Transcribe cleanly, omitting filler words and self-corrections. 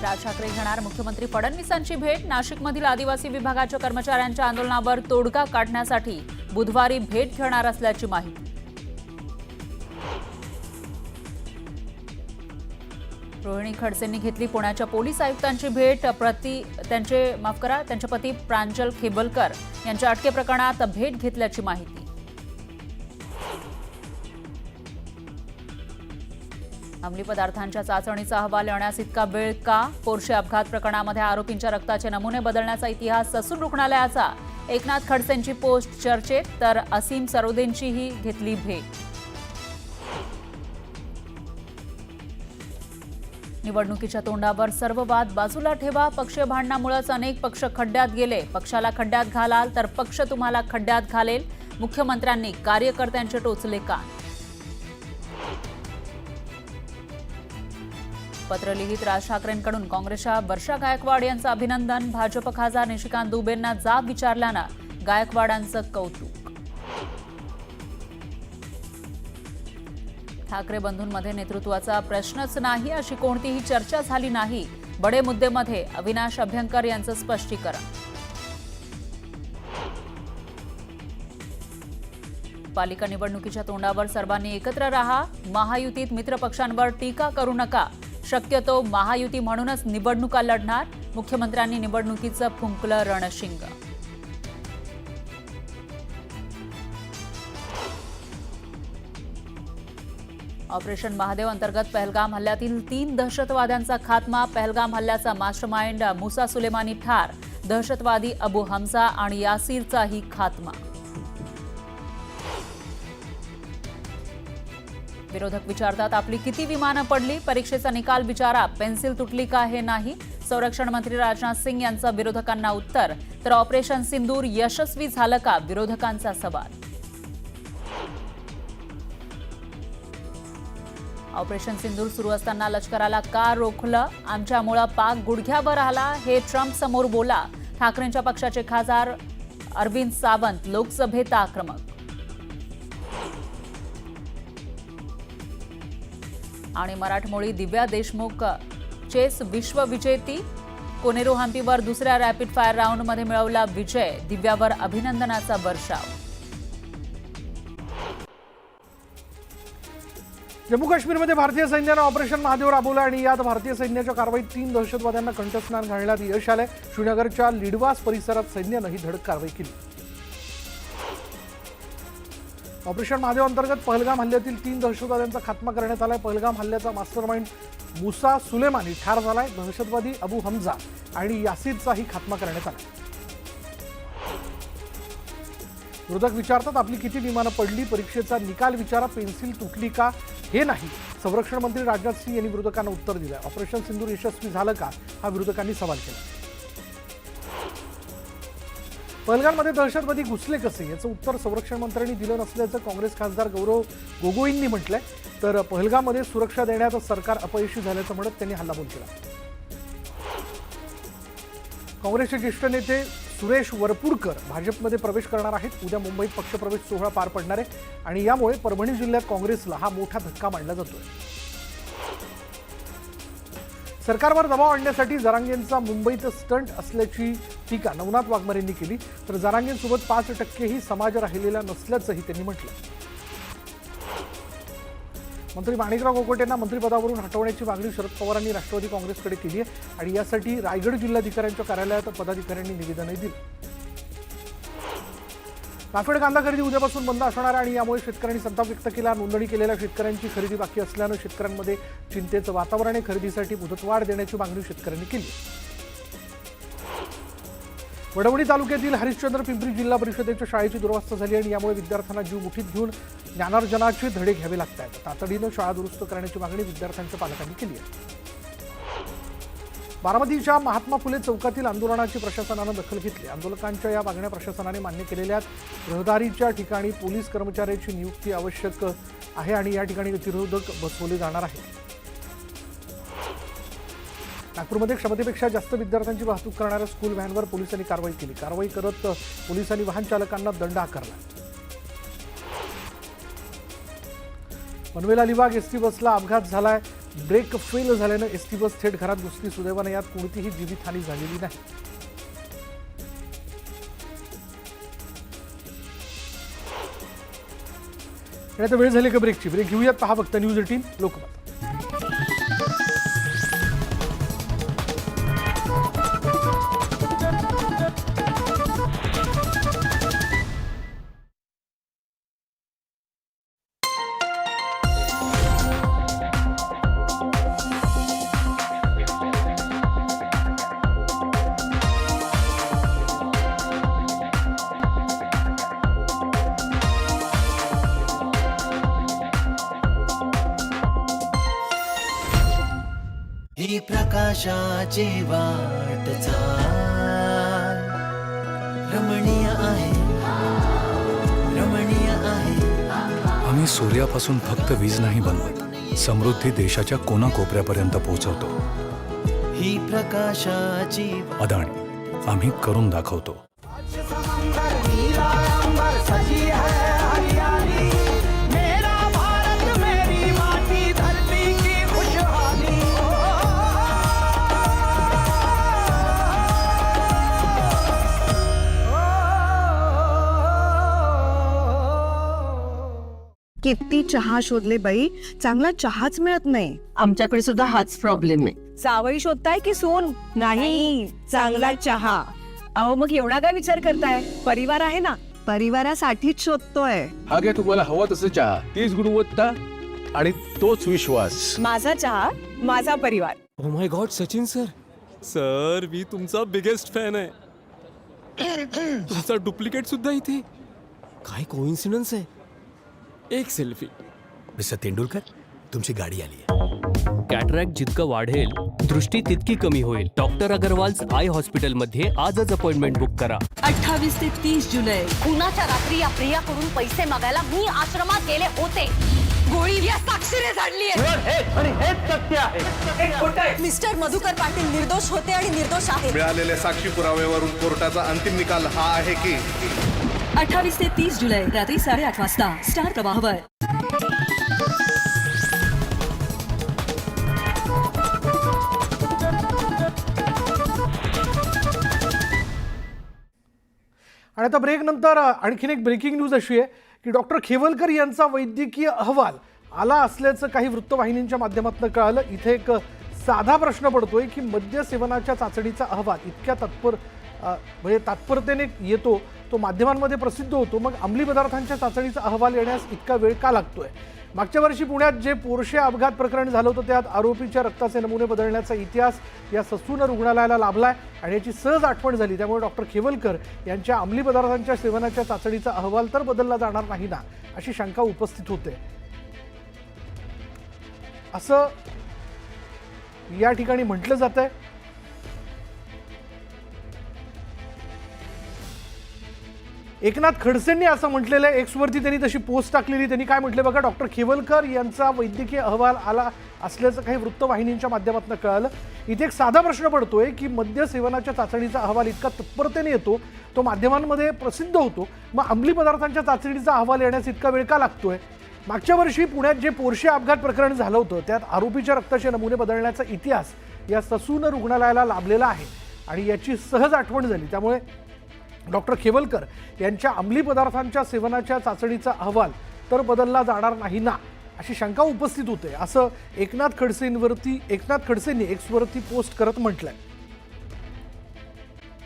राज ठाकरे घेणार मुख्यमंत्री फडणवीसांची भेट। नाशिकमधील आदिवासी विभागाच्या कर्मचाऱ्यांच्या आंदोलनावर तोडगा काढण्यासाठी बुधवारी भेट घेणार असल्याची माहिती। रोहिणी खडसेंनी घेतली पुण्याच्या पोलीस आयुक्तांची भेट। त्यांचे पती प्रांजल खेबलकर यांच्या अटके प्रकरणात भेट घेतल्याची माहिती। अंमली पदार्थांच्या चाचणीचा अहवाल येण्यास इतका वेळ का? पोर्शे अपघात प्रकरणामध्ये आरोपींच्या रक्ताचे नमुने बदलण्याचा इतिहास ससून रुग्णालयाचा। एकनाथ खडसेंची पोस्ट चर्चेत, तर असीम सरोदेंचीही घेतली भेट। निवडणुकीच्या तोंडावर सर्व वाद बाजूला ठेवा। पक्षीय भांडणामुळेच अनेक पक्ष खड्ड्यात गेले। पक्षाला खड्ड्यात घालाल तर पक्ष तुम्हाला खड्ड्यात घालेल। मुख्यमंत्र्यांनी कार्यकर्त्यांचे टोचले कान। पत्र लिहित राज ठाकरेंकडून काँग्रेसच्या वर्षा गायकवाड यांचं अभिनंदन। भाजप खासदार निशिकांत दुबेंना जाब विचारल्यानं गायकवाडांचं कौतुक। ठाकरे बंधूंमध्ये नेतृत्वाचा प्रश्नच नाही अशी कोणतीही चर्चा झाली नाही। बडे मुद्देमध्ये अविनाश अभ्यंकर यांचं स्पष्टीकरण। पालिका निवडणुकीच्या तोंडावर सर्वांनी एकत्र राहा। महायुतीत मित्रपक्षांवर टीका करू नका। शक्यतो महायुती म्हणूनच निवडणुका लढणार। मुख्यमंत्र्यांनी निवडणुकीचं फुंकलं रणशिंग। ऑपरेशन महादेव अंतर्गत पहलगाम हल्ल्यातील 3 दहशतवाद्यांचा खात्मा। पहलगाम हल्ल्याचा मास्टरमाइंड मुसा सुलेमानी ठार। दहशतवादी अबू हमजा आणि यासीरचाही खात्मा। विरोधक विचारतात आपली किती विमानं पडली? परीक्षेचा निकाल विचारा। पेन्सिल तुटली का हे नाही। संरक्षण मंत्री राजनाथ सिंग यांचं विरोधकांना उत्तर, तर ऑपरेशन सिंदूर यशस्वी झालं का? विरोधकांचा सवाल। ऑपरेशन सिंदूर सुरू असताना लष्कराला का रोखलं? आमच्यामुळे पाक गुडघ्यावर आला, हे ट्रम्प समोर बोला। ठाकरेंच्या पक्षाचे खासदार अरविंद सावंत लोकसभेत आक्रमक। आणि मराठमोळी दिव्या देशमुख चेस विश्वविजेती। कोनेरू हम्पीवर दुसऱ्या रॅपिड फायर राऊंडमध्ये मिळवला विजय। दिव्यावर अभिनंदनाचा वर्षाव। जम्मू काश्मीरमध्ये भारतीय सैन्यानं ऑपरेशन महादेव राबवलं आणि यात भारतीय सैन्याच्या कारवाईत 3 दहशतवाद्यांना कंठस्नान घालण्यात यश आलंय। श्रीनगरच्या लिडवास परिसरात सैन्यानं ही धडक कारवाई केली। ऑपरेशन महादेव अंतर्गत पहलगाम हल्ल्यातील 3 दहशतवाद्यांचा खात्मा करण्यात आलाय। पहलगाम हल्ल्याचा मास्टरमाइंड मुसा सुलेमानी ठार झालाय। दहशतवादी अबू हमजा आणि यासीरचाही खात्मा करण्यात आला। विरोधक विचारतात आपली किती विमानं पडली? परीक्षेचा निकाल विचारा। पेन्सिल तुटली का हे नाही। संरक्षण मंत्री राजनाथ सिंग यांनी विरोधकांना उत्तर दिलं। ऑपरेशन सिंदूर यशस्वी झालं का हा विरोधकांनी सवाल केला। पहलगाममध्ये दहशतवादी घुसले कसे याचं उत्तर संरक्षण मंत्र्यांनी दिलं नसल्याचं काँग्रेस खासदार गौरव गोगोईंनी म्हटलंय। तर पहलगाममध्ये सुरक्षा देण्यात सरकार अपयशी झाल्याचं म्हणत त्यांनी हल्लाबोल केला। काँग्रेसचे ज्येष्ठ नेते सुरेश वरपुडकर भाजपमध्ये प्रवेश करणार आहेत। उद्या मुंबईत पक्षप्रवेश सोहळा पार पडणार आहे आणि यामुळे परभणी जिल्ह्यात काँग्रेसला हा मोठा धक्का मानला जातोय। सरकारवर दबाव आणण्यासाठी जरांगेंचा मुंबईत स्टंट असल्याची टीका नवनाथ वाघमारेंनी केली। तर जरांगेंसोबत 5%ही समाज राहिलेला नसल्याचंही त्यांनी म्हटलं। मंत्री माणिकराव कोकाटेंना मंत्रिपदावरून हटवण्याची मागणी शरद पवारांनी राष्ट्रवादी काँग्रेसकडे केली आहे आणि यासाठी रायगड जिल्हाधिकाऱ्यांच्या कार्यालयात पदाधिकाऱ्यांनी निवेदनही दिलं। नाफेड कांदा खरेदी उद्यापासून बंद असणार आहे आणि यामुळे शेतकऱ्यांनी संताप व्यक्त केला। नोंदणी केलेल्या शेतकऱ्यांची खरेदी बाकी असल्यानं शेतकऱ्यांमध्ये चिंतेचं वातावरण आहे। खरेदीसाठी मुदतवाढ देण्याची मागणी शेतकऱ्यांनी केली। वडवणी तालुक्यातील हरिश्चंद्र पिंपरी जिल्हा परिषदेच्या शाळेची दुरवस्था झाली आणि यामुळे विद्यार्थ्यांना जीव मुठीत घेऊन ज्ञानार्जनाचे धडे घ्यावे लागत आहेत। तातडीनं शाळा दुरुस्त करण्याची मागणी विद्यार्थ्यांच्या पालकांनी केली आहे। बारामतीच्या महात्मा फुले चौकातील आंदोलनाची प्रशासनानं दखल घेतली। आंदोलकांच्या या मागण्या प्रशासनाने मान्य केलेल्या आहेत। रहदारीच्या ठिकाणी पोलीस कर्मचाऱ्याची नियुक्ती आवश्यक आहे आणि या ठिकाणी गतिरोधक बसवले जाणार आहेत। नागपूरमध्ये क्षमतेपेक्षा जास्त विद्यार्थ्यांची वाहतूक करणाऱ्या स्कूल व्हॅनवर पोलिसांनी कारवाई केली। कारवाई करत पोलिसांनी वाहन चालकांना दंड आकारला। पनवेल अलिबाग एसटी बसला अपघात झालाय। ब्रेक फेल झाल्यानं एसटी बस थेट घरात घुसली. सुदैवाने यात कोणतीही जीवितहानी झालेली नाही. आणि आता वेळ झाली का ब्रेकची. ब्रेक घेऊयात. पहा फक्त न्यूज 18 लोकमत. ही प्रकाशाची वाट चाल रमणीय आहे, रमणीय आहे. आम्ही सूर्यापासून फक्त वीज नाही बनवत, समृद्धी देशाच्या कोनाकोपऱ्यापर्यंत पोहोचवतो. ही प्रकाशाची अदानी, आम्ही करून दाखवतो. किती चहा शोधले बाई, चांगला चहाच मिळत नाही. आमच्याकडे सुद्धा हाच प्रॉब्लेम आहे. जावई शोधताय की सून? नाही, चांगला चहा. अहो मग एवढा काय विचार करताय? परिवार आहे ना. परिवारासाठीच शोधतोय. हा घ्या तुम्हाला हवा तसं चहा, तीच गुणवत्ता आणि तोच विश्वास. माझा चहा, माझा परिवार. Oh my god Sachin sir मी तुमचा बिगेस्ट फॅन आहे. तुमचा डुप्लिकेट सुद्धा इथे. काय कोइन्सिडन्स आहे. एक सेल्फी. मिस्टर तेंडुलकर, तुमची गाडी आली आहे. कॅटरॅक्ट जितकं वाढेल दृष्टी तितकी कमी होईल. डॉक्टर अगरवाल्स आय हॉस्पिटलमध्ये आजच अपॉइंटमेंट बुक करा. 28 ते 30 जुलै. कुणाच्या रात्री या प्रियाकडून पैसे मागायला मी आश्रमात गेले होते. गोळी या साक्षीने झाडली आहे. मिस्टर मधुकर पाटील निर्दोष होते आणि निर्दोष आहेत. मिळालेल्या साक्षी पुराव्यावरून कोर्टाचा अंतिम निकाल हा आहे की 28 ते 30 जुलै रात्री 8:30 वाजता स्टार प्रवाहवर. आणि आता ब्रेक नंतर आणखीन एक ब्रेकिंग न्यूज अशी आहे की डॉक्टर खेवलकर यांचा वैद्यकीय अहवाल आला असल्याचं काही वृत्तवाहिन्यांच्या माध्यमातून कळालं. इथे एक साधा प्रश्न पडतोय की मद्य सेवनाच्या चाचणीचा अहवाल इतक्या म्हणजे तात्परतेने येतो, तो माध्यमांमध्ये प्रसिद्ध होतो, मग अंमली पदार्थांच्या चाचणीचा अहवाल येण्यास इतका वेळ का लागतोय? मागच्या वर्षी पुण्यात जे पोर्शे अपघात प्रकरण झालं होतं त्यात आरोपीच्या रक्ताचे नमुने बदलण्याचा इतिहास या ससून रुग्णालयाला लाभलाय आणि याची सहज आठवण झाली. त्यामुळे डॉक्टर खेवलकर यांच्या अंमली पदार्थांच्या सेवनाच्या चाचणीचा अहवाल तर बदलला जाणार नाही ना, अशी शंका उपस्थित होते. असं या ठिकाणी म्हटलं जातंय. एकनाथ खडसेंनी असं म्हटलेलं आहे. एक्सवरती त्यांनी तशी पोस्ट टाकलेली. त्यांनी काय म्हटलं बघा, डॉक्टर खेवलकर यांचा वैद्यकीय अहवाल आला असल्याचं काही वृत्तवाहिन्यांच्या माध्यमातून कळालं. इथे एक साधा प्रश्न पडतोय की मद्य सेवनाच्या चाचणीचा अहवाल इतका तत्परतेने येतो, तो माध्यमांमध्ये प्रसिद्ध होतो, मग अंमली पदार्थांच्या चाचणीचा अहवाल येण्यास इतका वेळ का लागतोय? मागच्या वर्षी पुण्यात जे पोर्शे अपघात प्रकरण झालं होतं त्यात आरोपीच्या रक्ताचे नमुने बदलण्याचा इतिहास या ससून रुग्णालयाला लाभलेला आहे आणि याची सहज आठवण झाली. त्यामुळे डॉक्टर खेवलकर यांच्या अंमली पदार्थांच्या सेवनाच्या चाचणीचा अहवाल तर बदलला जाणार नाही ना, अशी शंका उपस्थित होते. असं एकनाथ खडसेंनी एक्सवरती पोस्ट करत म्हटलंय.